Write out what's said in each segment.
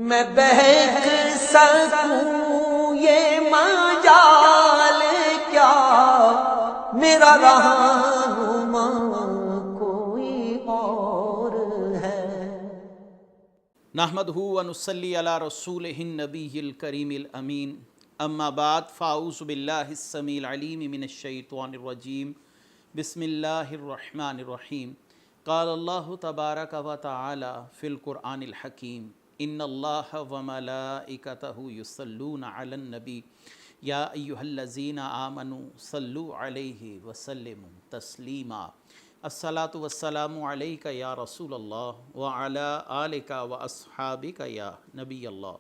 میں بہک سکوں یہ مجال کیا، میرا رہنما کوئی اور ہے۔ نحمدہ و نصلی علی رسولہ النبی الکریم الامین، اما بعد فاعوذ باللہ السمیع العلیم من الشیطان الرجیم، بسم اللہ الرحمن الرحیم۔ قال اللہ تبارک و تعالی فی القرآن الحکیم، ان اللہ و ملائکتہ یصلون علی النبی یا ایہا الذین آمنوا صلوا علیہ وسلموا تسلیما۔ الصلاۃ والسلام علیک یا رسول اللہ وعلی آلک و اصحابک یا نبی اللہ۔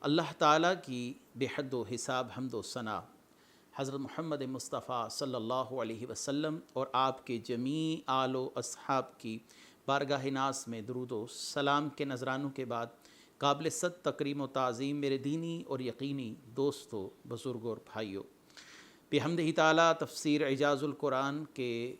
اللہ تعالیٰ کی بے حد و حساب حمد و ثنا حضرت محمد مصطفیٰ صلی اللہ علیہ وسلم اور آپ کے جمیع آل و اصحاب کی بارگاہ ناز میں درود و سلام کے نذرانوں کے بعد قابل صد تکریم و تعظیم میرے دینی اور یقینی دوستو، بزرگوں اور بھائیوں، بحمدہ تعالیٰ تفسیر اعجاز القرآن کے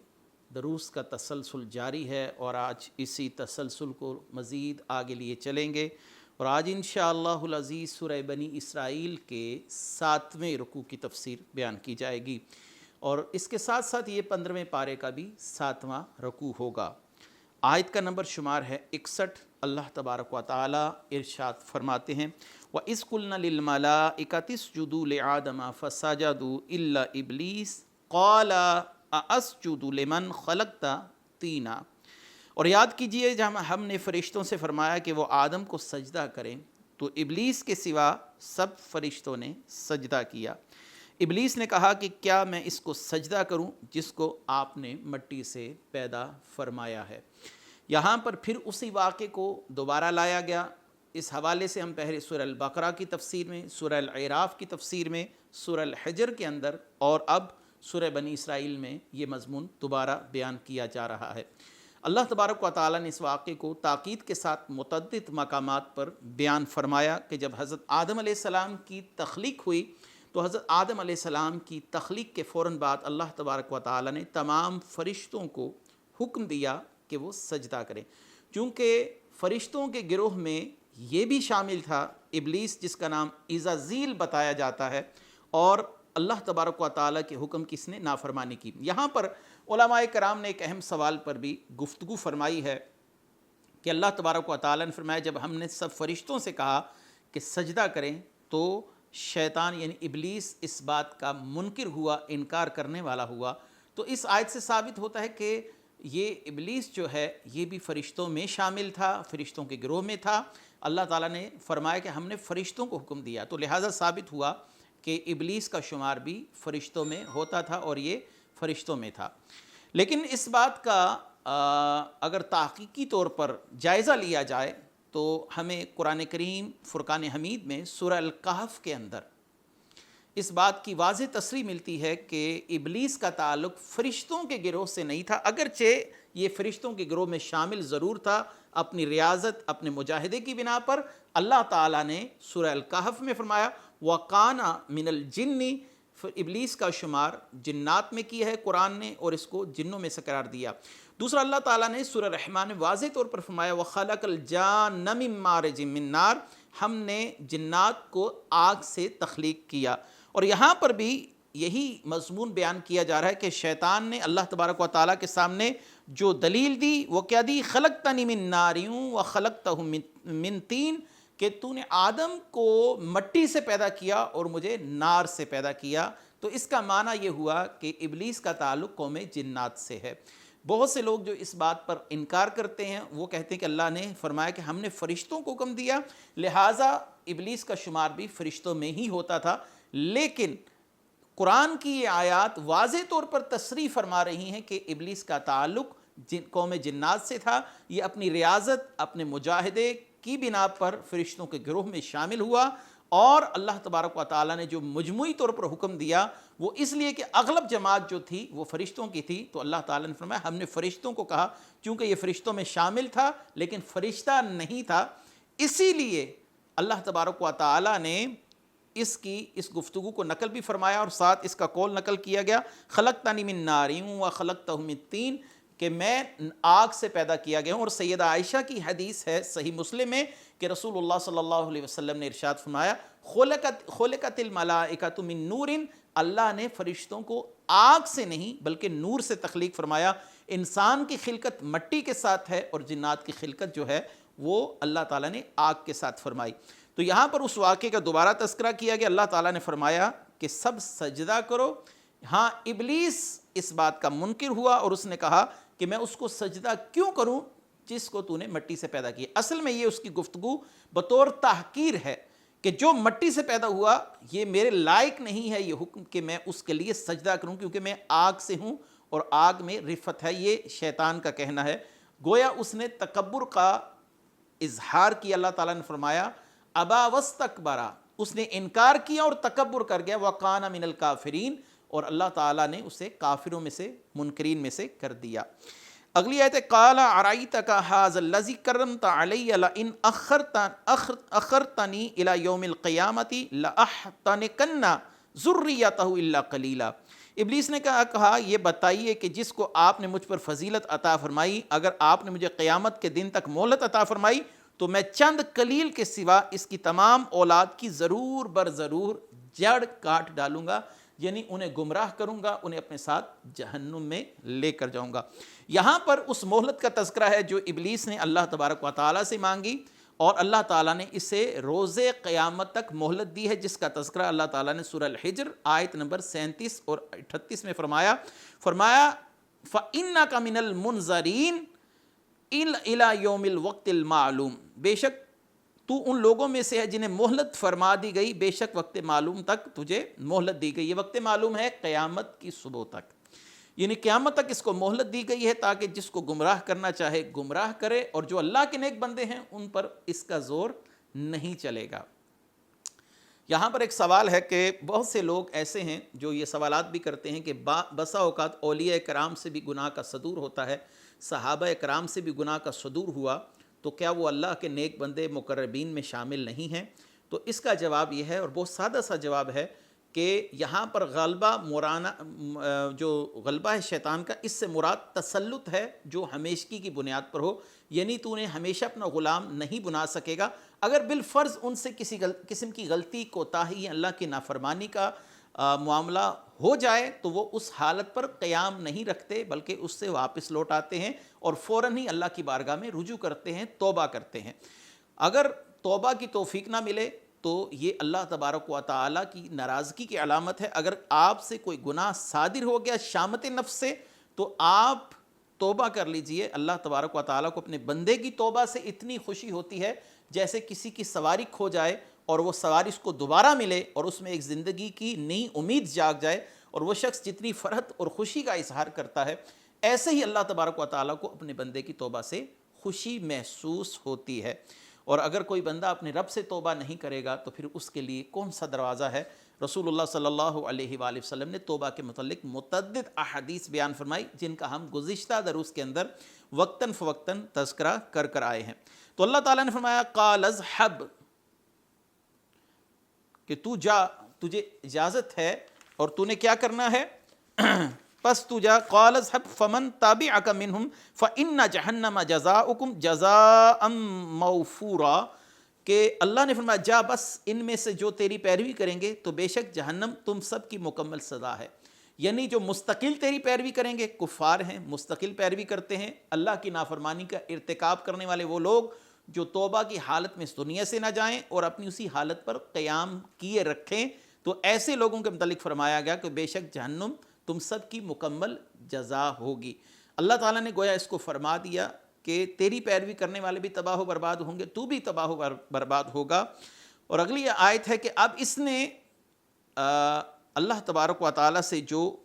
دروس کا تسلسل جاری ہے اور آج اسی تسلسل کو مزید آگے لیے چلیں گے، اور آج انشاءاللہ العزیز سورہ بنی اسرائیل کے 7ویں رکوع کی تفسیر بیان کی جائے گی، اور اس کے ساتھ ساتھ یہ 15ویں پارے کا بھی 7واں رکوع ہوگا۔ آیت کا نمبر شمار ہے 61۔ اللہ تبارک و تعالی ارشاد فرماتے ہیں، وَإِذْ قُلْنَا لِلْمَلَائِكَةِ اسْجُدُوا لِآدَمَ فَسَجَدُوا إِلَّا إِبْلِيسَ قَالَ أَأَسْجُدُ لِمَنْ خَلَقْتَ طِينًا۔ اور یاد کیجئے جب ہم نے فرشتوں سے فرمایا کہ وہ آدم کو سجدہ کریں تو ابلیس کے سوا سب فرشتوں نے سجدہ کیا۔ ابلیس نے کہا کہ کیا میں اس کو سجدہ کروں جس کو آپ نے مٹی سے پیدا فرمایا ہے۔ یہاں پر پھر اسی واقعے کو دوبارہ لایا گیا۔ اس حوالے سے ہم پہلے سورہ البقرہ کی تفسیر میں، سورہ الاعراف کی تفسیر میں، سورہ الحجر کے اندر اور اب سورہ بنی اسرائیل میں یہ مضمون دوبارہ بیان کیا جا رہا ہے۔ اللہ تبارک و تعالیٰ نے اس واقعے کو تاکید کے ساتھ متعدد مقامات پر بیان فرمایا کہ جب حضرت آدم علیہ السلام کی تخلیق ہوئی تو حضرت آدم علیہ السلام کی تخلیق کے فوراً بعد اللہ تبارک و تعالیٰ نے تمام فرشتوں کو حکم دیا کہ وہ سجدہ کریں، چونکہ فرشتوں کے گروہ میں یہ بھی شامل تھا ابلیس جس کا نام عزازیل بتایا جاتا ہے، اور اللہ تبارک و تعالیٰ کے حکم کی اس نے نافرمانی کی۔ یہاں پر علماء کرام نے ایک اہم سوال پر بھی گفتگو فرمائی ہے کہ اللہ تبارک و تعالیٰ نے فرمایا جب ہم نے سب فرشتوں سے کہا کہ سجدہ کریں تو شیطان یعنی ابلیس اس بات کا منکر ہوا، انکار کرنے والا ہوا، تو اس آیت سے ثابت ہوتا ہے کہ یہ ابلیس جو ہے یہ بھی فرشتوں میں شامل تھا، فرشتوں کے گروہ میں تھا۔ اللہ تعالیٰ نے فرمایا کہ ہم نے فرشتوں کو حکم دیا، تو لہٰذا ثابت ہوا کہ ابلیس کا شمار بھی فرشتوں میں ہوتا تھا اور یہ فرشتوں میں تھا۔ لیکن اس بات کا اگر تحقیقی طور پر جائزہ لیا جائے تو ہمیں قرآن کریم فرقان حمید میں سورہ الکہف کے اندر اس بات کی واضح تصریح ملتی ہے کہ ابلیس کا تعلق فرشتوں کے گروہ سے نہیں تھا، اگرچہ یہ فرشتوں کے گروہ میں شامل ضرور تھا۔ اپنی ریاضت، اپنے مجاہدے کی بنا پر اللہ تعالیٰ نے سورہ الکہف میں فرمایا وَقَانَ مِنَ الْجِنِّ، ابلیس کا شمار جنات میں کیا ہے قرآن نے اور اس کو جنوں میں سے قرار دیا۔ دوسرا اللہ تعالیٰ نے سورہ رحمان میں واضح طور پر فرمایا وَخَلَقَ الْجَانَّ مِن مَارِجٍ مِن نَار، ہم نے جنات کو آگ سے تخلیق کیا۔ اور یہاں پر بھی یہی مضمون بیان کیا جا رہا ہے کہ شیطان نے اللہ تبارک و تعالیٰ کے سامنے جو دلیل دی وہ کیا دی، خلقتنی من نار وخلقتہ من طین، کہ تو نے آدم کو مٹی سے پیدا کیا اور مجھے نار سے پیدا کیا۔ تو اس کا معنی یہ ہوا کہ ابلیس کا تعلق قوم جنات سے ہے۔ بہت سے لوگ جو اس بات پر انکار کرتے ہیں وہ کہتے ہیں کہ اللہ نے فرمایا کہ ہم نے فرشتوں کو حکم دیا، لہٰذا ابلیس کا شمار بھی فرشتوں میں ہی ہوتا تھا۔ لیکن قرآن کی یہ آیات واضح طور پر تصریح فرما رہی ہیں کہ ابلیس کا تعلق قوم جنات سے تھا۔ یہ اپنی ریاضت، اپنے مجاہدے کی بنا پر فرشتوں کے گروہ میں شامل ہوا، اور اللہ تبارک و تعالیٰ نے جو مجموعی طور پر حکم دیا وہ اس لیے کہ اغلب جماعت جو تھی وہ فرشتوں کی تھی، تو اللہ تعالیٰ نے فرمایا ہم نے فرشتوں کو کہا، چونکہ یہ فرشتوں میں شامل تھا لیکن فرشتہ نہیں تھا، اسی لیے اللہ تبارک و تعالیٰ نے اس گفتگو کو نقل بھی فرمایا اور ساتھ اس کا قول نقل کیا گیا خلقتنی من نار وخلقتہ من طین، کہ میں آگ سے پیدا کیا گیا ہوں۔ اور سیدہ عائشہ کی حدیث ہے صحیح مسلم میں کہ رسول اللہ صلی اللہ علیہ وسلم نے ارشاد فرمایا خلقت الملائکۃ من نور، اللہ نے فرشتوں کو آگ سے نہیں بلکہ نور سے تخلیق فرمایا۔ انسان کی خلقت مٹی کے ساتھ ہے اور جنات کی خلقت جو ہے وہ اللہ تعالیٰ نے آگ کے ساتھ فرمائی۔ تو یہاں پر اس واقعے کا دوبارہ تذکرہ کیا گیا۔ اللہ تعالیٰ نے فرمایا کہ سب سجدہ کرو۔ ہاں ابلیس اس بات کا منکر ہوا اور اس نے کہا کہ میں اس کو سجدہ کیوں کروں جس کو تو نے مٹی سے پیدا کیا۔ اصل میں یہ اس کی گفتگو بطور تحقیر ہے کہ جو مٹی سے پیدا ہوا یہ میرے لائق نہیں ہے یہ حکم کہ میں اس کے لیے سجدہ کروں، کیونکہ میں آگ سے ہوں اور آگ میں رفت ہے۔ یہ شیطان کا کہنا ہے۔ گویا اس نے تکبر کا اظہار کیا۔ اللہ تعالیٰ نے فرمایا ابا واستکبرا، اس نے انکار کیا اور تکبر کر گیا، وکان من الکافرین، اور اللہ تعالیٰ نے اسے کافروں میں سے منکرین میں سے کر دیا۔ اگلی آیت ہے قال ارایتک ھذا الذی کرمت علی لئن اخرتنی الی یوم القیامۃ لاحتنکن ذریتہ الا قلیلا۔ ابلیس نے کہا یہ بتائیے کہ جس کو آپ نے مجھ پر فضیلت عطا فرمائی، اگر آپ نے مجھے قیامت کے دن تک مہلت عطا فرمائی تو میں چند قلیل کے سوا اس کی تمام اولاد کی ضرور بر ضرور جڑ کاٹ ڈالوں گا، یعنی انہیں گمراہ کروں گا، انہیں اپنے ساتھ جہنم میں لے کر جاؤں گا۔ یہاں پر اس مہلت کا تذکرہ ہے جو ابلیس نے اللہ تبارک و تعالیٰ سے مانگی، اور اللہ تعالیٰ نے اسے روز قیامت تک مہلت دی ہے، جس کا تذکرہ اللہ تعالیٰ نے سورہ الحجر آیت نمبر 37 اور 38 میں فرمایا فَإِنَّكَ مِنَ الْمُنظَرِينَ إِلَى يَوْمِ الْوَقْتِ الْمَعْلُومِ، بے شک تو ان لوگوں میں سے ہے جنہیں مہلت فرما دی گئی، بے شک وقت معلوم تک تجھے مہلت دی گئی۔ یہ وقت معلوم ہے قیامت کی صبح تک، یعنی قیامت تک اس کو مہلت دی گئی ہے تاکہ جس کو گمراہ کرنا چاہے گمراہ کرے، اور جو اللہ کے نیک بندے ہیں ان پر اس کا زور نہیں چلے گا۔ یہاں پر ایک سوال ہے کہ بہت سے لوگ ایسے ہیں جو یہ سوالات بھی کرتے ہیں کہ بسا اوقات اولیاء کرام سے بھی گناہ کا صدور ہوتا ہے، صحابہ کرام سے بھی گناہ کا صدور ہوا، تو کیا وہ اللہ کے نیک بندے مقربین میں شامل نہیں ہیں؟ تو اس کا جواب یہ ہے، اور بہت سادہ سا جواب ہے، کہ یہاں پر غلبہ جو غلبہ ہے شیطان کا، اس سے مراد تسلط ہے جو ہمیشگی کی بنیاد پر ہو، یعنی تو نے ہمیشہ اپنا غلام نہیں بنا سکے گا۔ اگر بالفرض ان سے کسی قسم کی غلطی کوتاہی اللہ کی نافرمانی کا معاملہ ہو جائے تو وہ اس حالت پر قیام نہیں رکھتے، بلکہ اس سے واپس لوٹ آتے ہیں اور فوراً ہی اللہ کی بارگاہ میں رجوع کرتے ہیں، توبہ کرتے ہیں۔ اگر توبہ کی توفیق نہ ملے تو یہ اللہ تبارک و تعالیٰ کی ناراضگی کی علامت ہے۔ اگر آپ سے کوئی گناہ صادر ہو گیا شامت نفس سے تو آپ توبہ کر لیجئے۔ اللہ تبارک و تعالیٰ کو اپنے بندے کی توبہ سے اتنی خوشی ہوتی ہے جیسے کسی کی سواری کھو جائے اور وہ سواری اس کو دوبارہ ملے اور اس میں ایک زندگی کی نئی امید جاگ جائے، اور وہ شخص جتنی فرحت اور خوشی کا اظہار کرتا ہے، ایسے ہی اللہ تبارک و تعالیٰ کو اپنے بندے کی توبہ سے خوشی محسوس ہوتی ہے۔ اور اگر کوئی بندہ اپنے رب سے توبہ نہیں کرے گا تو پھر اس کے لیے کون سا دروازہ ہے؟ رسول اللہ صلی اللہ علیہ وآلہ وسلم نے توبہ کے متعلق متعدد احادیث بیان فرمائی، جن کا ہم گزشتہ دروس کے اندر وقتاً فوقتاً تذکرہ کر آئے ہیں۔ تو اللہ تعالیٰ نے فرمایا قال اذهب، کہ تو جا، تجھے اجازت ہے اور تو نے کیا کرنا ہے، پس تو جا۔ قال اذهب فمن تابعك منهم فإن جہنم جزاؤکم جزاء موفورا، کہ اللہ نے فرمایا جا، بس ان میں سے جو تیری پیروی کریں گے تو بے شک جہنم تم سب کی مکمل سزا ہے۔ یعنی جو مستقل تیری پیروی کریں گے کفار ہیں، مستقل پیروی کرتے ہیں، اللہ کی نافرمانی کا ارتکاب کرنے والے وہ لوگ جو توبہ کی حالت میں اس دنیا سے نہ جائیں اور اپنی اسی حالت پر قیام کیے رکھیں، تو ایسے لوگوں کے متعلق فرمایا گیا کہ بے شک جہنم تم سب کی مکمل جزا ہوگی۔ اللہ تعالیٰ نے گویا اس کو فرما دیا کہ تیری پیروی کرنے والے بھی تباہ و برباد ہوں گے، تو بھی تباہ و برباد ہوگا۔ اور اگلی آیت ہے کہ اب اس نے اللہ تبارک و تعالیٰ سے جو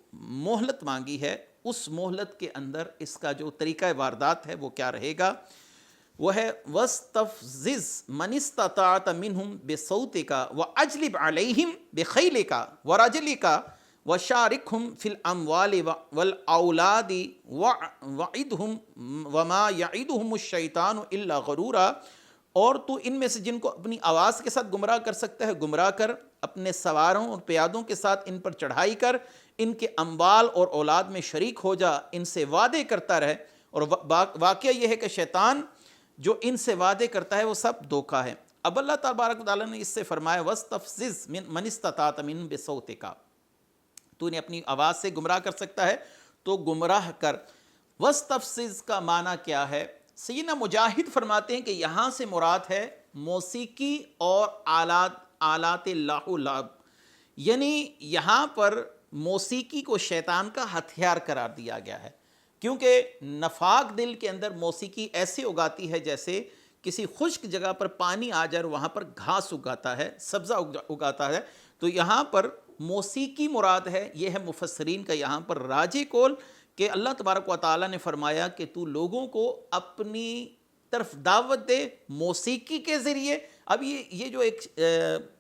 مہلت مانگی ہے، اس مہلت کے اندر اس کا جو طریقہ واردات ہے وہ کیا رہے گا؟ وہ ہے وَاسْتَفْزِزْ مَنِ اسْتَطَعْتَ مِنْهُمْ بِصَوْتِكَ وَأَجْلِبْ عَلَيْهِمْ بِخَيْلِكَ وَرَجِلِكَ وَشَارِكْهُمْ فِي الْأَمْوَالِ وَالْأَوْلَادِ وَعِدْهُمْ وَمَا يَعِدُهُمُ الشَّيْطَانُ إِلَّا غَرُورًا۔ اور تو ان میں سے جن کو اپنی آواز کے ساتھ گمراہ کر سکتا ہے گمراہ کر، اپنے سواروں اور پیادوں کے ساتھ ان پر چڑھائی کر، ان کے اموال اور اولاد میں شریک ہو جا، ان سے وعدے کرتا رہے۔ اور واقعہ یہ ہے کہ شیطان جو ان سے وعدے کرتا ہے وہ سب دھوکہ ہے۔ اب اللہ تبارک و تعالیٰ نے اس سے فرمایا وَاسْتَفْزِزْ مَنِ اسْتَطَعْتَ مِنْهُمْ بِصَوْتِكَ، تو انہیں اپنی آواز سے گمراہ کر سکتا ہے تو گمراہ کر۔ وَاسْتَفْزِزْ کا معنی کیا ہے؟ سیدنا مجاہد فرماتے ہیں کہ یہاں سے مراد ہے موسیقی اور آلات لاہو لعب، یعنی یہاں پر موسیقی کو شیطان کا ہتھیار قرار دیا گیا ہے، کیونکہ نفاق دل کے اندر موسیقی ایسے اگاتی ہے جیسے کسی خشک جگہ پر پانی آ جائے اور وہاں پر گھاس اگاتا ہے، سبزہ اگاتا ہے، تو یہاں پر موسیقی مراد ہے۔ یہ ہے مفسرین کا یہاں پر راجح قول کہ اللہ تبارک و تعالیٰ نے فرمایا کہ تو لوگوں کو اپنی طرف دعوت دے موسیقی کے ذریعے۔ اب یہ جو ایک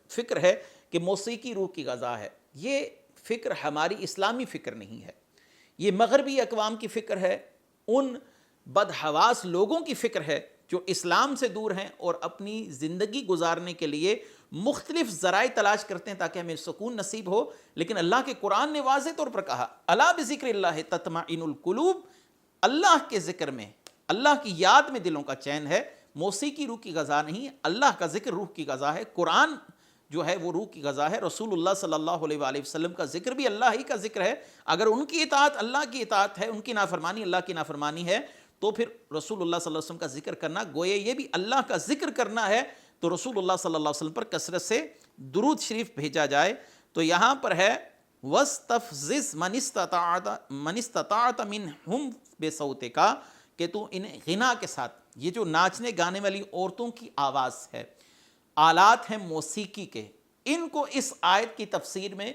فکر ہے کہ موسیقی روح کی غذا ہے، یہ فکر ہماری اسلامی فکر نہیں ہے، یہ مغربی اقوام کی فکر ہے، ان بدحواس لوگوں کی فکر ہے جو اسلام سے دور ہیں اور اپنی زندگی گزارنے کے لیے مختلف ذرائع تلاش کرتے ہیں تاکہ ہمیں سکون نصیب ہو۔ لیکن اللہ کے قرآن نے واضح طور پر کہا الا بذکر اللہ تطمئن القلوب، اللہ کے ذکر میں، اللہ کی یاد میں دلوں کا چین ہے۔ موسیقی روح کی غذا نہیں، اللہ کا ذکر روح کی غذا ہے، قرآن جو ہے وہ روح کی غذا ہے، رسول اللہ صلی اللہ علیہ وآلہ وسلم کا ذکر بھی اللہ ہی کا ذکر ہے۔ اگر ان کی اطاعت اللہ کی اطاعت ہے، ان کی نافرمانی اللہ کی نافرمانی ہے، تو پھر رسول اللہ صلی اللہ علیہ وسلم کا ذکر کرنا گویا یہ بھی اللہ کا ذکر کرنا ہے، تو رسول اللہ صلی اللہ علیہ وسلم پر کثرت سے درود شریف بھیجا جائے۔ تو یہاں پر ہے وَاسْتَفْزِزْ مَنِ اسْتَطَعْتَ مِنْهُمْ بِصَوْتِكَ، کہ تو انہیں غنا کے ساتھ، یہ جو ناچنے گانے والی عورتوں کی آواز ہے، آلات ہیں موسیقی کے، ان کو اس آیت کی تفسیر میں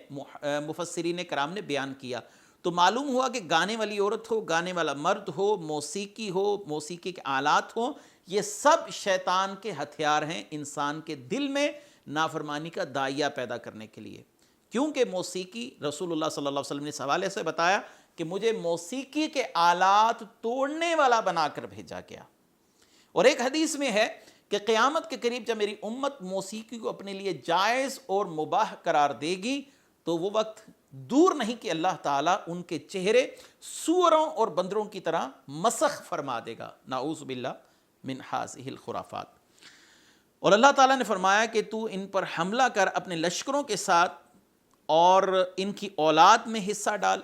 مفسرین کرام نے بیان کیا۔ تو معلوم ہوا کہ گانے والی عورت ہو، گانے والا مرد ہو، موسیقی ہو، موسیقی کے آلات ہوں، یہ سب شیطان کے ہتھیار ہیں انسان کے دل میں نافرمانی کا داعیہ پیدا کرنے کے لیے۔ کیونکہ موسیقی، رسول اللہ صلی اللہ علیہ وسلم نے اس حوالے سے بتایا کہ مجھے موسیقی کے آلات توڑنے والا بنا کر بھیجا گیا۔ اور ایک حدیث میں ہے کہ قیامت کے قریب جب میری امت موسیقی کو اپنے لیے جائز اور مباح قرار دے گی تو وہ وقت دور نہیں کہ اللہ تعالیٰ ان کے چہرے سوروں اور بندروں کی طرح مسخ فرما دے گا، نعوذ باللہ من ہذہ الخرافات۔ اور اللہ تعالیٰ نے فرمایا کہ تو ان پر حملہ کر اپنے لشکروں کے ساتھ اور ان کی اولاد میں حصہ ڈال۔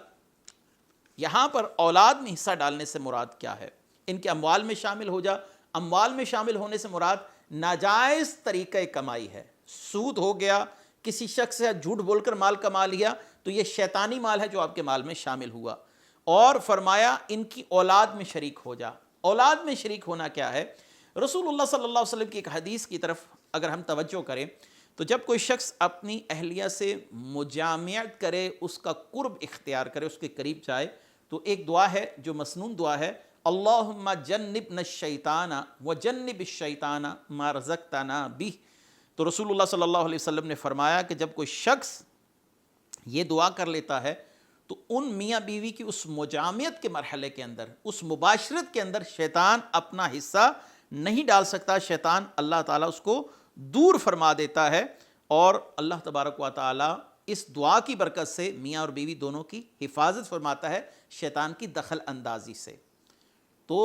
یہاں پر اولاد میں حصہ ڈالنے سے مراد کیا ہے؟ ان کے اموال میں شامل ہو جا۔ اموال میں شامل ہونے سے مراد ناجائز طریقہ کمائی ہے، سود ہو گیا، کسی شخص سے جھوٹ بول کر مال کما لیا، تو یہ شیطانی مال ہے جو آپ کے مال میں شامل ہوا۔ اور فرمایا ان کی اولاد میں شریک ہو جا۔ اولاد میں شریک ہونا کیا ہے؟ رسول اللہ صلی اللہ علیہ وسلم کی ایک حدیث کی طرف اگر ہم توجہ کریں تو جب کوئی شخص اپنی اہلیہ سے مجامعت کرے، اس کا قرب اختیار کرے، اس کے قریب جائے، تو ایک دعا ہے جو مسنون دعا ہے، اللہم جنبنا الشیطان وجنب الشیطان ما رزقتنا بہ۔ تو رسول اللہ صلی اللہ علیہ وسلم نے فرمایا کہ جب کوئی شخص یہ دعا کر لیتا ہے تو ان میاں بیوی کی اس مجامعت کے مرحلے کے اندر، اس مباشرت کے اندر شیطان اپنا حصہ نہیں ڈال سکتا، شیطان اللہ تعالیٰ اس کو دور فرما دیتا ہے، اور اللہ تبارک و تعالیٰ اس دعا کی برکت سے میاں اور بیوی دونوں کی حفاظت فرماتا ہے شیطان کی دخل اندازی سے۔ تو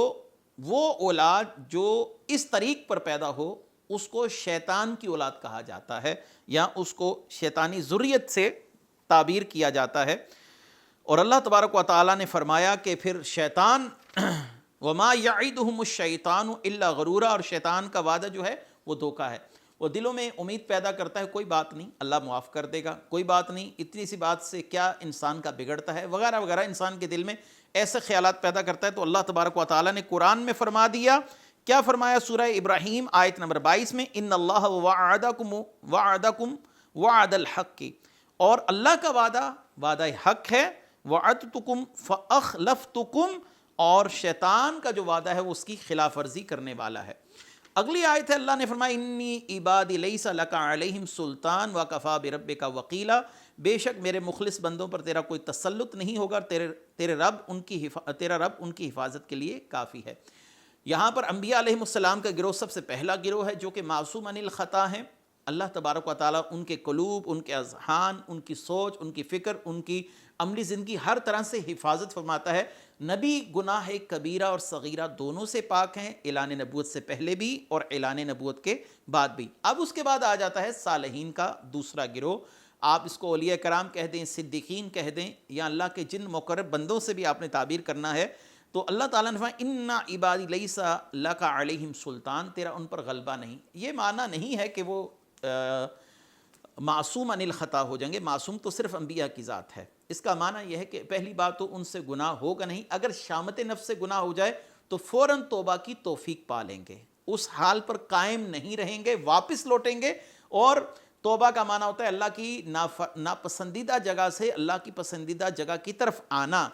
وہ اولاد جو اس طریق پر پیدا ہو اس کو شیطان کی اولاد کہا جاتا ہے، یا اس کو شیطانی ذریت سے تعبیر کیا جاتا ہے۔ اور اللہ تبارک و تعالیٰ نے فرمایا کہ پھر شیطان وما یعدہم الشیطان الا غرورا، اور شیطان کا وعدہ جو ہے وہ دھوکہ ہے۔ وہ دلوں میں امید پیدا کرتا ہے کوئی بات نہیں، اللہ معاف کر دے گا، کوئی بات نہیں، اتنی سی بات سے کیا انسان کا بگڑتا ہے، وغیرہ وغیرہ، انسان کے دل میں ایسے خیالات پیدا کرتا ہے۔ تو اللہ تبارک و تعالیٰ نے قرآن میں فرما دیا، کیا فرمایا؟ سورہ ابراہیم آیت نمبر 22 میں، ان اللہ وعدکم وعد الحق، اور اللہ کا وعدہ وعدہ حق ہے، وعدتکم فاخلفتکم، اور شیطان کا جو وعدہ ہے وہ اس کی خلاف ورزی کرنے والا ہے۔ اگلی آیت ہے، اللہ نے فرمایا انی عبادی لیس لک علیہم سلطان وکفی بربک وکیلا، بے شک میرے مخلص بندوں پر تیرا کوئی تسلط نہیں ہوگا، تیرا رب ان کی حفاظت کے لیے کافی ہے۔ یہاں پر انبیاء علیہ السلام کا گروہ سب سے پہلا گروہ ہے جو کہ معصوم عن الخطا ہیں. اللہ تبارک و تعالیٰ ان کے قلوب، ان کے اذہان، ان کی سوچ، ان کی فکر، ان کی عملی زندگی ہر طرح سے حفاظت فرماتا ہے. نبی گناہ کبیرہ اور صغیرہ دونوں سے پاک ہیں، اعلان نبوت سے پہلے بھی اور اعلان نبوت کے بعد بھی. اب اس کے بعد آ جاتا ہے صالحین کا دوسرا گروہ. آپ اس کو اولیاء کرام کہہ دیں، صدیقین کہہ دیں، یا اللہ کے جن مقرب بندوں سے بھی آپ نے تعبیر کرنا ہے. تو اللہ تعالیٰ نے فرمایا اِنَّ عِبَادِي لَيْسَ لَكَ عَلَيْهِمْ سُلطان، تیرا ان پر غلبہ نہیں. یہ معنی نہیں ہے کہ وہ معصوم عن الخطا ہو جائیں گے. معصوم تو صرف انبیاء کی ذات ہے. اس کا معنی یہ ہے کہ پہلی بات تو ان سے گناہ ہوگا نہیں. اگر شامت نفس سے گناہ ہو جائے تو فوراً توبہ کی توفیق پا لیں گے، اس حال پر قائم نہیں رہیں گے، واپس لوٹیں گے. اور توبہ کا معنی ہوتا ہے اللہ کی ناپسندیدہ جگہ سے اللہ کی پسندیدہ جگہ کی طرف آنا.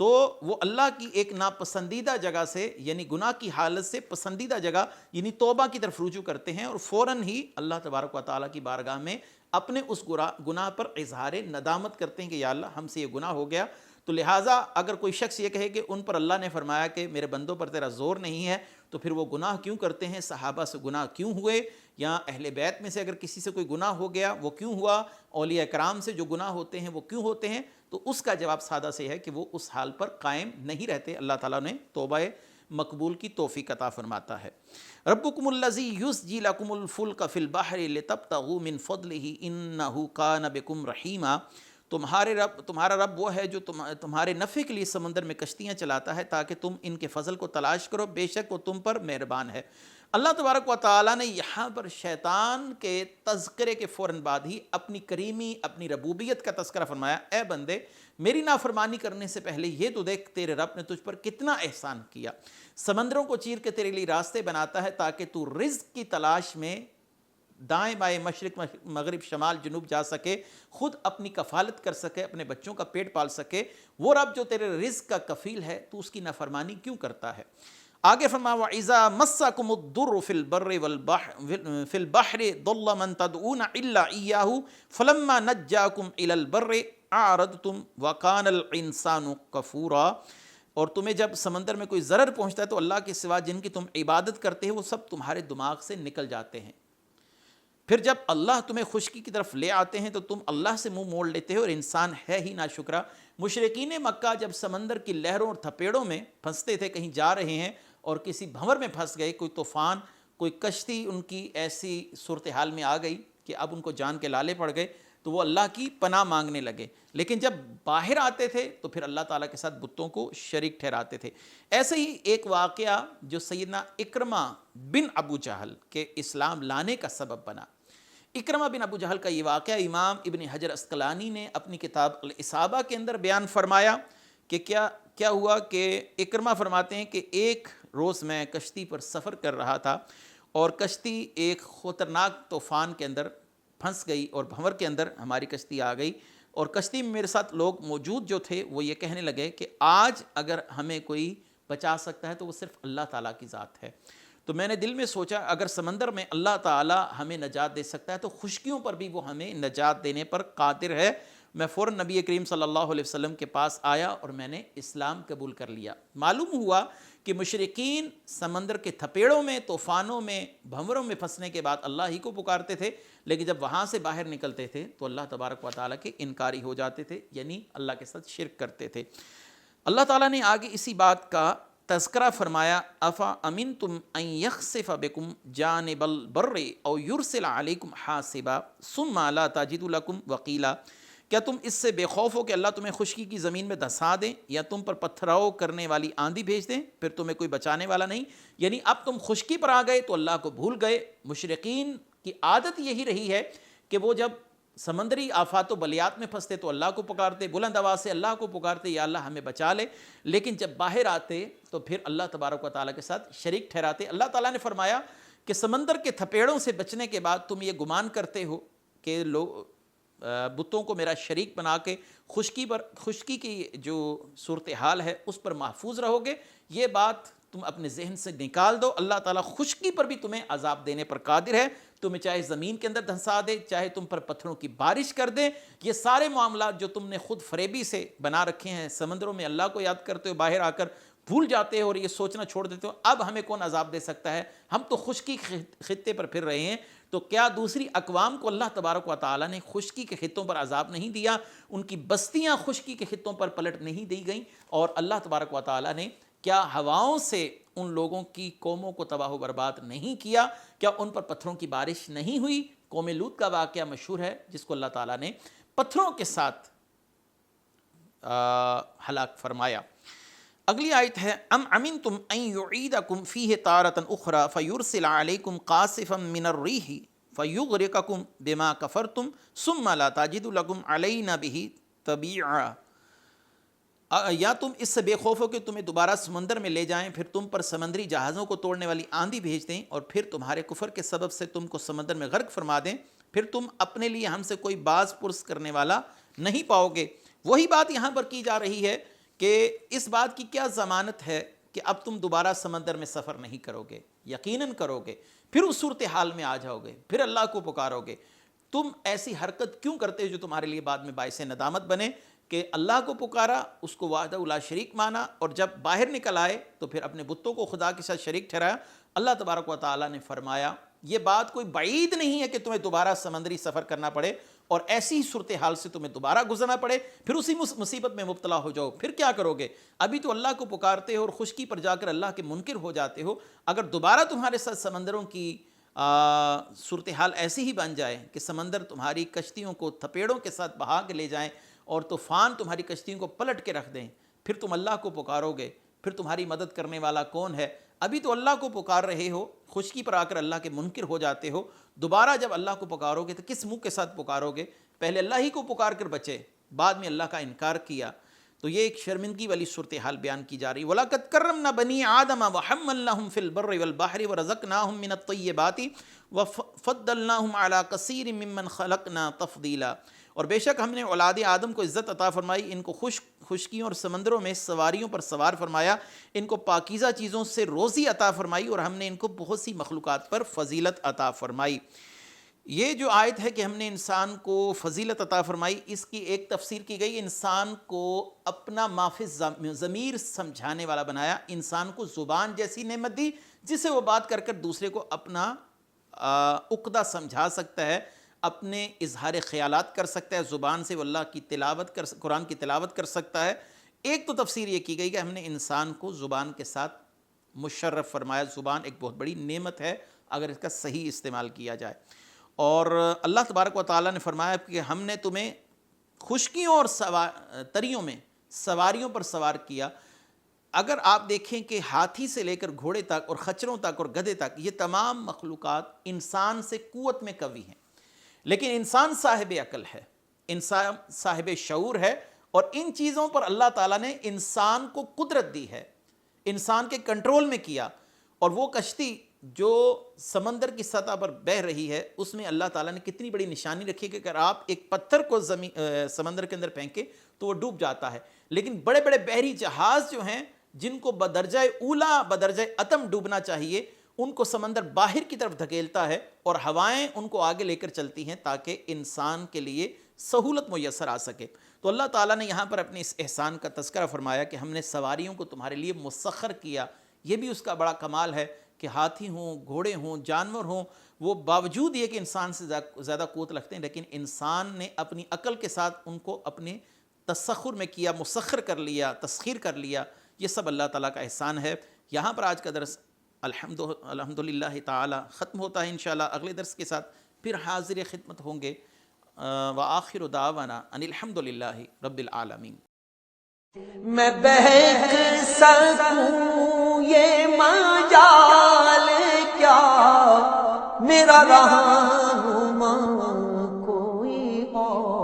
تو وہ اللہ کی ایک ناپسندیدہ جگہ سے یعنی گناہ کی حالت سے پسندیدہ جگہ یعنی توبہ کی طرف رجوع کرتے ہیں، اور فوراً ہی اللہ تبارک و تعالیٰ کی بارگاہ میں اپنے اس گناہ پر اظہار ندامت کرتے ہیں کہ یا اللہ ہم سے یہ گناہ ہو گیا. تو لہٰذا اگر کوئی شخص یہ کہے کہ ان پر اللہ نے فرمایا کہ میرے بندوں پر تیرا زور نہیں ہے، تو پھر وہ گناہ کیوں کرتے ہیں؟ صحابہ سے گناہ کیوں ہوئے؟ یا اہل بیت میں سے اگر کسی سے کوئی گناہ ہو گیا وہ کیوں ہوا؟ اولیاء کرام سے جو گناہ ہوتے ہیں وہ کیوں ہوتے ہیں؟ تو اس کا جواب سادہ سے ہے کہ وہ اس حال پر قائم نہیں رہتے. اللہ تعالیٰ نے توبہ مقبول کی توفیق عطا فرماتا ہے. ربکم الذی یسجی لکم الفلک فی البحر لتبتغوا من فضلہ انہ کان بکم رحیما. تمہارا رب وہ ہے جو تمہارے نفع کے لیے سمندر میں کشتیاں چلاتا ہے تاکہ تم ان کے فضل کو تلاش کرو، بے شک وہ تم پر مہربان ہے. اللہ تبارک و تعالیٰ نے یہاں پر شیطان کے تذکرے کے فوراً بعد ہی اپنی کریمی، اپنی ربوبیت کا تذکرہ فرمایا. اے بندے، میری نافرمانی کرنے سے پہلے یہ تو دیکھ تیرے رب نے تجھ پر کتنا احسان کیا. سمندروں کو چیر کے تیرے لیے راستے بناتا ہے تاکہ تو رزق کی تلاش میں دائیں بائیں، مشرق مغرب، شمال جنوب جا سکے، خود اپنی کفالت کر سکے، اپنے بچوں کا پیٹ پال سکے. وہ رب جو تیرے رزق کا کفیل ہے، تو اس کی نافرمانی کیوں کرتا ہے؟ آگے فرمایا وَإِذَا مَسَّكُمُ الضُّرُّ فِي الْبَحْرِ ضَلَّ مَن تَدْعُونَ إِلَّا إِيَّاهُ فَلَمَّا نَجَّاكُمْ إِلَى الْبَرِّ أَعْرَضْتُمْ وَكَانَ الْإِنسَانُ كَفُورًا. اور تمہیں جب سمندر میں کوئی ضرر پہنچتا ہے تو اللہ کے سوا جن کی تم عبادت کرتے ہو وہ سب تمہارے دماغ سے نکل جاتے ہیں. پھر جب اللہ تمہیں خشکی کی طرف لے آتے ہیں تو تم اللہ سے منہ موڑ لیتے ہو، اور انسان ہے ہی ناشکرا. مشرکین مکہ جب سمندر کی لہروں اور تھپیڑوں میں پھنستے تھے، کہیں جا رہے ہیں اور کسی بھنور میں پھنس گئے، کوئی طوفان، کوئی کشتی ان کی ایسی صورتحال میں آ گئی کہ اب ان کو جان کے لالے پڑ گئے، تو وہ اللہ کی پناہ مانگنے لگے. لیکن جب باہر آتے تھے تو پھر اللہ تعالیٰ کے ساتھ بتوں کو شریک ٹھہراتے تھے. ایسے ہی ایک واقعہ جو سیدنا اکرمہ بن ابو جہل کے اسلام لانے کا سبب بنا. اکرمہ بن ابو جہل کا یہ واقعہ امام ابن حجر عسقلانی نے اپنی کتاب الاصابہ کے اندر بیان فرمایا کہ کیا ہوا کہ اکرمہ فرماتے ہیں کہ ایک روز میں کشتی پر سفر کر رہا تھا اور کشتی ایک خطرناک طوفان کے اندر پھنس گئی اور بھنور کے اندر ہماری کشتی آ گئی. اور کشتی میں میرے ساتھ لوگ موجود جو تھے وہ یہ کہنے لگے کہ آج اگر ہمیں کوئی بچا سکتا ہے تو وہ صرف اللہ تعالیٰ کی ذات ہے. تو میں نے دل میں سوچا اگر سمندر میں اللہ تعالیٰ ہمیں نجات دے سکتا ہے تو خشکیوں پر بھی وہ ہمیں نجات دینے پر قادر ہے. میں فوراً نبی کریم صلی اللہ علیہ وسلم کے پاس آیا اور میں نے اسلام قبول کر لیا. معلوم ہوا کہ مشرکین سمندر کے تھپیڑوں میں، طوفانوں میں، بھنوروں میں پھنسنے کے بعد اللہ ہی کو پکارتے تھے، لیکن جب وہاں سے باہر نکلتے تھے تو اللہ تبارک و تعالیٰ کے انکاری ہو جاتے تھے، یعنی اللہ کے ساتھ شرک کرتے تھے. اللہ تعالیٰ نے آگے اسی بات کا تذکرہ فرمایا افا امنتم ان یخسف بکم جانب البر او یرسل علیکم حاصبا ثم لا تجدوا لکم وکیلا. کیا تم اس سے بے خوف ہو کہ اللہ تمہیں خشکی کی زمین میں دھسا دیں یا تم پر پتھراؤ کرنے والی آندھی بھیج دیں پھر تمہیں کوئی بچانے والا نہیں؟ یعنی اب تم خشکی پر آ گئے تو اللہ کو بھول گئے. مشرقین کی عادت یہی رہی ہے کہ وہ جب سمندری آفات و بلیات میں پھنستے تو اللہ کو پکارتے، بلند آواز سے اللہ کو پکارتے یا اللہ ہمیں بچا لے. لیکن جب باہر آتے تو پھر اللہ تبارک و تعالیٰ کے ساتھ شریک ٹھہراتے. اللہ تعالیٰ نے فرمایا کہ سمندر کے تھپیڑوں سے بچنے کے بعد تم یہ گمان کرتے ہو کہ لوگ بتوں کو میرا شریک بنا کے خشکی کی جو صورتحال ہے اس پر محفوظ رہو گے. یہ بات تم اپنے ذہن سے نکال دو. اللہ تعالیٰ خشکی پر بھی تمہیں عذاب دینے پر قادر ہے، تمہیں چاہے زمین کے اندر دھنسا دے، چاہے تم پر پتھروں کی بارش کر دے. یہ سارے معاملات جو تم نے خود فریبی سے بنا رکھے ہیں، سمندروں میں اللہ کو یاد کرتے ہو، باہر آ کر بھول جاتے ہو اور یہ سوچنا چھوڑ دیتے ہو اب ہمیں کون عذاب دے سکتا ہے، ہم تو خشکی خطے پر پھر رہے ہیں، تو کیا دوسری اقوام کو اللہ تبارک و تعالیٰ نے خشکی کے خطوں پر عذاب نہیں دیا؟ ان کی بستیاں خشکی کے خطوں پر پلٹ نہیں دی گئیں؟ اور اللہ تبارک و تعالیٰ نے کیا ہواؤں سے ان لوگوں کی قوموں کو تباہ و برباد نہیں کیا؟ کیا ان پر پتھروں کی بارش نہیں ہوئی؟ قوم لوط کا واقعہ مشہور ہے جس کو اللہ تعالیٰ نے پتھروں کے ساتھ ہلاک فرمایا۔ اگلی آیت ہے ام امنتم ان یعیدکم فیہ تارۃ اخری فیرسل علیکم قاصفا من الریح فیغرقکم بما کفرتم ثم لا تجدوا لکم علینا بہ تبیعا۔ یا تم اس سے بے خوف ہو کہ تمہیں دوبارہ سمندر میں لے جائیں، پھر تم پر سمندری جہازوں کو توڑنے والی آندھی بھیج دیں اور پھر تمہارے کفر کے سبب سے تم کو سمندر میں غرق فرما دیں، پھر تم اپنے لیے ہم سے کوئی باز پرس کرنے والا نہیں پاؤ گے۔ وہی بات یہاں پر کی جا رہی ہے کہ اس بات کی کیا ضمانت ہے کہ اب تم دوبارہ سمندر میں سفر نہیں کرو گے؟ یقیناً کرو گے، پھر اس صورتحال میں آ جاؤ گے، پھر اللہ کو پکارو گے۔ تم ایسی حرکت کیوں کرتے ہو جو تمہارے لیے بعد میں باعث ندامت بنے کہ اللہ کو پکارا، اس کو وحدہ لا شریک مانا، اور جب باہر نکل آئے تو پھر اپنے بتوں کو خدا کے ساتھ شریک ٹھہرایا۔ اللہ تبارک و تعالیٰ نے فرمایا یہ بات کوئی بعید نہیں ہے کہ تمہیں دوبارہ سمندری سفر کرنا پڑے اور ایسی ہی صورتحال سے تمہیں دوبارہ گزرنا پڑے، پھر اسی مصیبت میں مبتلا ہو جاؤ، پھر کیا کرو گے؟ ابھی تو اللہ کو پکارتے ہو اور خشکی پر جا کر اللہ کے منکر ہو جاتے ہو۔ اگر دوبارہ تمہارے ساتھ سمندروں کی صورتحال ایسی ہی بن جائے کہ سمندر تمہاری کشتیوں کو تھپیڑوں کے ساتھ بہا کے لے جائیں اور طوفان تمہاری کشتیوں کو پلٹ کے رکھ دیں، پھر تم اللہ کو پکارو گے، پھر تمہاری مدد کرنے والا کون ہے؟ ابھی تو اللہ کو پکار رہے ہو، خشکی پر آ کر اللہ کے منکر ہو جاتے ہو، دوبارہ جب اللہ کو پکارو گے تو کس منہ کے ساتھ پکارو گے؟ پہلے اللہ ہی کو پکار کر بچے، بعد میں اللہ کا انکار کیا، تو یہ ایک شرمندگی والی صورتحال بیان کی جا رہی۔ وَلَقَدْ كَرَّمْنَا بَنِي آدَمَ وَحَمَّلْنَاهُمْ فِي الْبَرِّ وَالْبَحْرِ وَرَزَقْنَاهُمْ مِنَ الطَّيِّبَاتِ وَفَضَّلْنَاهُمْ عَلَى كَثِيرٍ مِّمَّنْ خَلَقْنَا تَفْضِيلًا۔ اور بے شک ہم نے اولاد آدم کو عزت عطا فرمائی، ان کو خشکیوں اور سمندروں میں سواریوں پر سوار فرمایا، ان کو پاکیزہ چیزوں سے روزی عطا فرمائی، اور ہم نے ان کو بہت سی مخلوقات پر فضیلت عطا فرمائی۔ یہ جو آیت ہے کہ ہم نے انسان کو فضیلت عطا فرمائی، اس کی ایک تفسیر کی گئی انسان کو اپنا مافی ضمیر سمجھانے والا بنایا، انسان کو زبان جیسی نعمت دی جسے وہ بات کر کر دوسرے کو اپنا عقدہ سمجھا سکتا ہے، اپنے اظہار خیالات کر سکتا ہے، زبان سے وہ اللہ کی تلاوت قرآن کی تلاوت کر سکتا ہے۔ ایک تو تفسیر یہ کی گئی کہ ہم نے انسان کو زبان کے ساتھ مشرف فرمایا، زبان ایک بہت بڑی نعمت ہے اگر اس کا صحیح استعمال کیا جائے۔ اور اللہ تبارک و تعالیٰ نے فرمایا کہ ہم نے تمہیں خشکیوں اور تریوں میں سواریوں پر سوار کیا۔ اگر آپ دیکھیں کہ ہاتھی سے لے کر گھوڑے تک اور خچروں تک اور گدھے تک یہ تمام مخلوقات انسان سے قوت میں قوی ہیں، لیکن انسان صاحب عقل ہے، انسان صاحب شعور ہے، اور ان چیزوں پر اللہ تعالیٰ نے انسان کو قدرت دی ہے، انسان کے کنٹرول میں کیا۔ اور وہ کشتی جو سمندر کی سطح پر بہہ رہی ہے اس میں اللہ تعالیٰ نے کتنی بڑی نشانی رکھی کہ اگر آپ ایک پتھر کو سمندر کے اندر پھینکیں تو وہ ڈوب جاتا ہے، لیکن بڑے بڑے بحری جہاز جو ہیں جن کو بدرجہ اولا بدرجہ اتم ڈوبنا چاہیے ان کو سمندر باہر کی طرف دھکیلتا ہے اور ہوائیں ان کو آگے لے کر چلتی ہیں تاکہ انسان کے لیے سہولت میسر آ سکے۔ تو اللہ تعالیٰ نے یہاں پر اپنے اس احسان کا تذکرہ فرمایا کہ ہم نے سواریوں کو تمہارے لیے مسخر کیا۔ یہ بھی اس کا بڑا کمال ہے کہ ہاتھی ہوں، گھوڑے ہوں، جانور ہوں، وہ باوجود یہ کہ انسان سے زیادہ قوت رکھتے ہیں لیکن انسان نے اپنی عقل کے ساتھ ان کو اپنے تسخر میں کیا، مسخر کر لیا، تسخیر کر لیا۔ یہ سب اللہ تعالیٰ کا احسان ہے۔ یہاں پر آج کا درس الحمدللہ تعالی ختم ہوتا ہے۔ انشاءاللہ اگلے درس کے ساتھ پھر حاضر خدمت ہوں گے۔ وآخر دعوانا ان الحمدللہ رب العالمین۔ میں بہک سکوں یہ مجال کیا، میرا رہنما کوئی اور